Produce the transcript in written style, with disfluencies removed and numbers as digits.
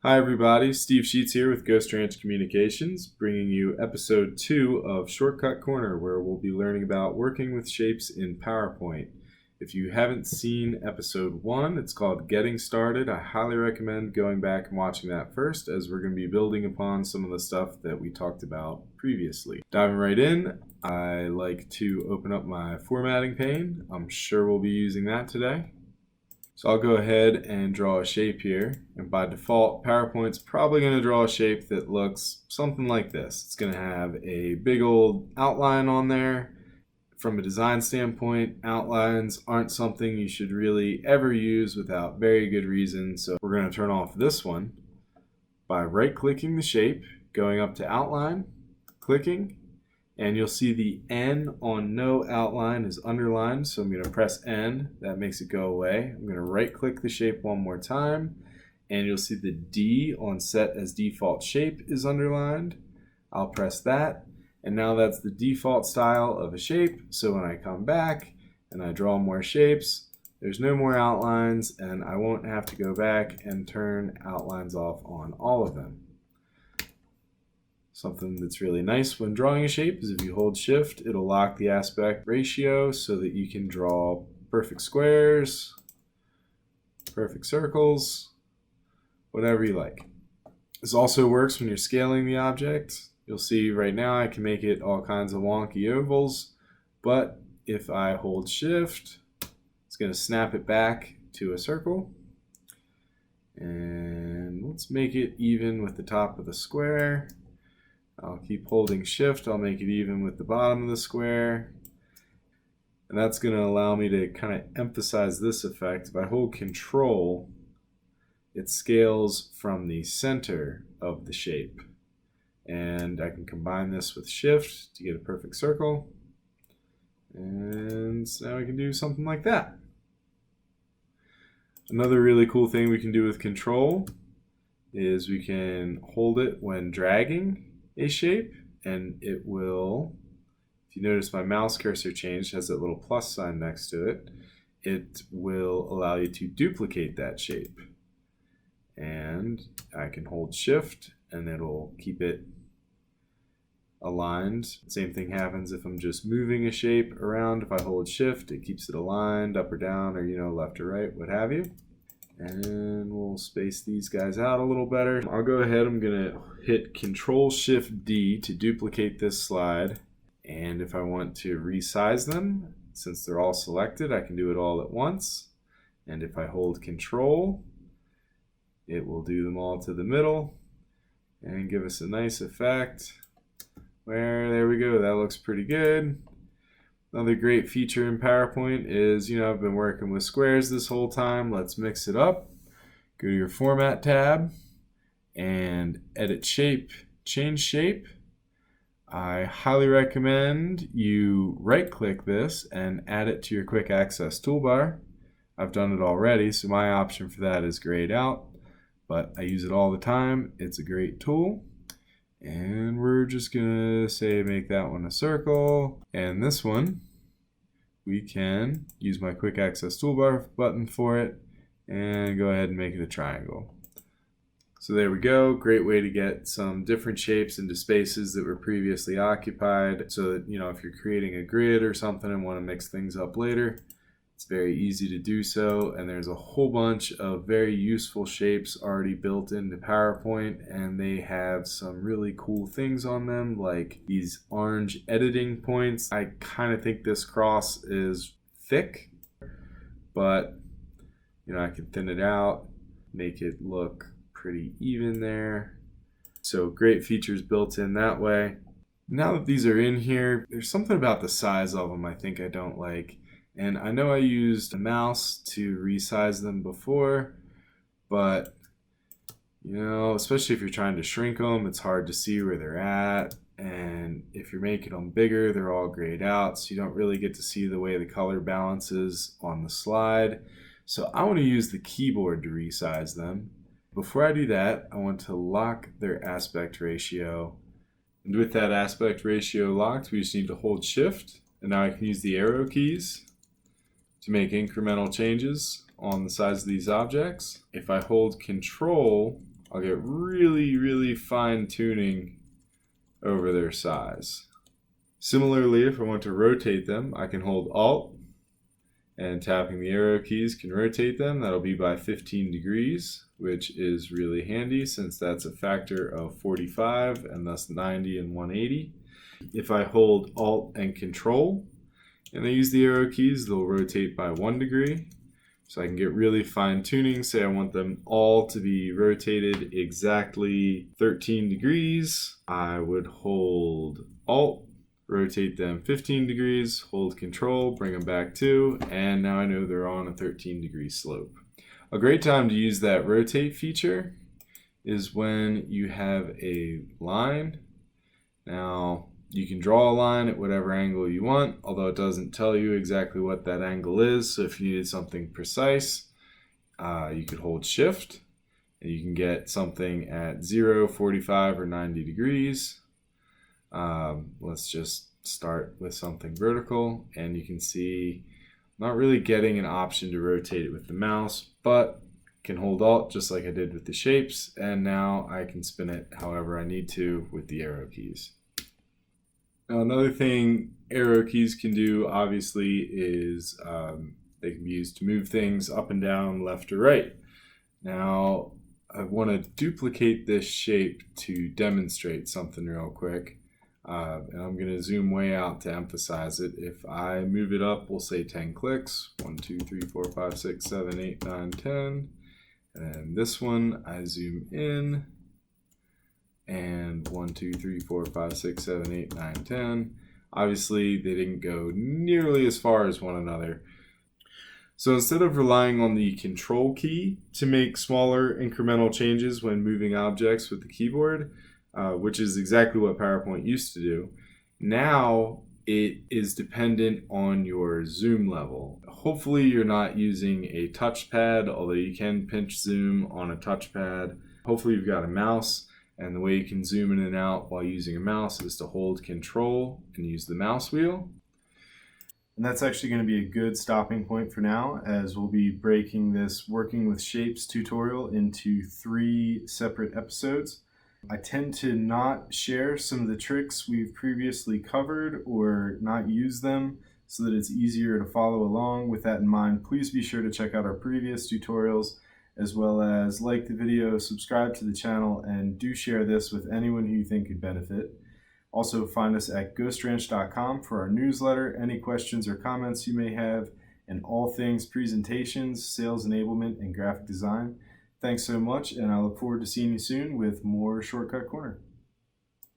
Hi everybody, Steve Sheets here with GhostRanch Communications, bringing you episode 2 of Shortcut Corner, where we'll be learning about working with shapes in PowerPoint. If you haven't seen episode 1, it's called Getting Started. I highly recommend going back and watching that first, as we're going to be building upon some of the stuff that we talked about previously. Diving right in, I like to open up my formatting pane. I'm sure we'll be using that today. So I'll go ahead and draw a shape here, and by default PowerPoint's probably going to draw a shape that looks something like this. It's going to have a big old outline on there. From a design standpoint, outlines aren't something you should really ever use without very good reason, so we're going to turn off this one by right-clicking the shape, going up to Outline, clicking, and you'll see the N on no outline is underlined, so I'm going to press N. That makes it go away. I'm going to right-click the shape one more time, and you'll see the D on Set as Default Shape is underlined. I'll press that, and now that's the default style of a shape, so when I come back and I draw more shapes, there's no more outlines, and I won't have to go back and turn outlines off on all of them. Something that's really nice when drawing a shape is if you hold shift, it'll lock the aspect ratio so that you can draw perfect squares, perfect circles, whatever you like. This also works when you're scaling the object. You'll see right now I can make it all kinds of wonky ovals, but if I hold shift, it's going to snap it back to a circle. And let's make it even with the top of the square. I'll keep holding shift, I'll make it even with the bottom of the square. And that's going to allow me to kind of emphasize this effect. If I hold control, it scales from the center of the shape. And I can combine this with shift to get a perfect circle. And so now we can do something like that. Another really cool thing we can do with control is we can hold it when dragging a shape, and it will, if you notice my mouse cursor changed, has that little plus sign next to it, it will allow you to duplicate that shape. And I can hold shift and it'll keep it aligned. Same thing happens if I'm just moving a shape around. If I hold shift, it keeps it aligned up or down, or left or right, what have you. And we'll space these guys out a little better. I'll go ahead, I'm going to hit Control-Shift-D to duplicate this slide. And if I want to resize them, since they're all selected, I can do it all at once. And if I hold Control, it will do them all to the middle and give us a nice effect where, there we go, that looks pretty good. Another great feature in PowerPoint is, I've been working with squares this whole time. Let's mix it up. Go to your Format tab and Edit Shape, Change Shape. I highly recommend you right-click this and add it to your Quick Access toolbar. I've done it already, so my option for that is grayed out, but I use it all the time. It's a great tool. And we're just gonna say make that one a circle, and this one we can use my quick access toolbar button for it and go ahead and make it a triangle. So there we go, great way to get some different shapes into spaces that were previously occupied, so that if you're creating a grid or something and want to mix things up later, it's very easy to do so. And there's a whole bunch of very useful shapes already built into PowerPoint, and they have some really cool things on them, like these orange editing points. I kind of think this cross is thick, but I can thin it out, make it look pretty even there. So great features built in that way. Now that these are in here, there's something about the size of them I think I don't like. And I know I used a mouse to resize them before, but especially if you're trying to shrink them, it's hard to see where they're at. And if you're making them bigger, they're all grayed out, so you don't really get to see the way the color balances on the slide. So I want to use the keyboard to resize them. Before I do that, I want to lock their aspect ratio. And with that aspect ratio locked, we just need to hold shift, and now I can use the arrow keys to make incremental changes on the size of these objects. If I hold control, I'll get really fine tuning over their size. Similarly, if I want to rotate them, I can hold Alt and tapping the arrow keys can rotate them. That'll be by 15 degrees, which is really handy since that's a factor of 45 and thus 90 and 180. If I hold Alt and Control and I use the arrow keys, they'll rotate by 1 degree. So I can get really fine tuning. Say I want them all to be rotated exactly 13 degrees. I would hold Alt, rotate them 15 degrees, hold Control, bring them back 2, and now I know they're on a 13-degree slope. A great time to use that rotate feature is when you have a line. Now, you can draw a line at whatever angle you want, although it doesn't tell you exactly what that angle is. So if you needed something precise, you could hold Shift, and you can get something at 0, 45, or 90 degrees. Let's just start with something vertical, and you can see I'm not really getting an option to rotate it with the mouse, but can hold Alt just like I did with the shapes, and now I can spin it however I need to with the arrow keys. Now, another thing arrow keys can do, obviously, is they can be used to move things up and down, left or right. Now, I want to duplicate this shape to demonstrate something real quick. And I'm going to zoom way out to emphasize it. If I move it up, we'll say 10 clicks. 1, 2, 3, 4, 5, 6, 7, 8, 9, 10. And this one, I zoom in. And 1, 2, 3, 4, 5, 6, 7, 8, 9, 10. Obviously, they didn't go nearly as far as one another. So instead of relying on the Control key to make smaller incremental changes when moving objects with the keyboard, which is exactly what PowerPoint used to do, now it is dependent on your zoom level. Hopefully you're not using a touchpad, although you can pinch zoom on a touchpad. Hopefully you've got a mouse. And the way you can zoom in and out while using a mouse is to hold Control and use the mouse wheel. And that's actually going to be a good stopping point for now, as we'll be breaking this Working with Shapes tutorial into 3 separate episodes. I tend to not share some of the tricks we've previously covered or not use them so that it's easier to follow along. With that in mind, please be sure to check out our previous tutorials, as well as like the video, subscribe to the channel, and do share this with anyone who you think could benefit. Also find us at GhostRanch.com for our newsletter, any questions or comments you may have, and all things presentations, sales enablement, and graphic design. Thanks so much, and I look forward to seeing you soon with more Shortcut Corner.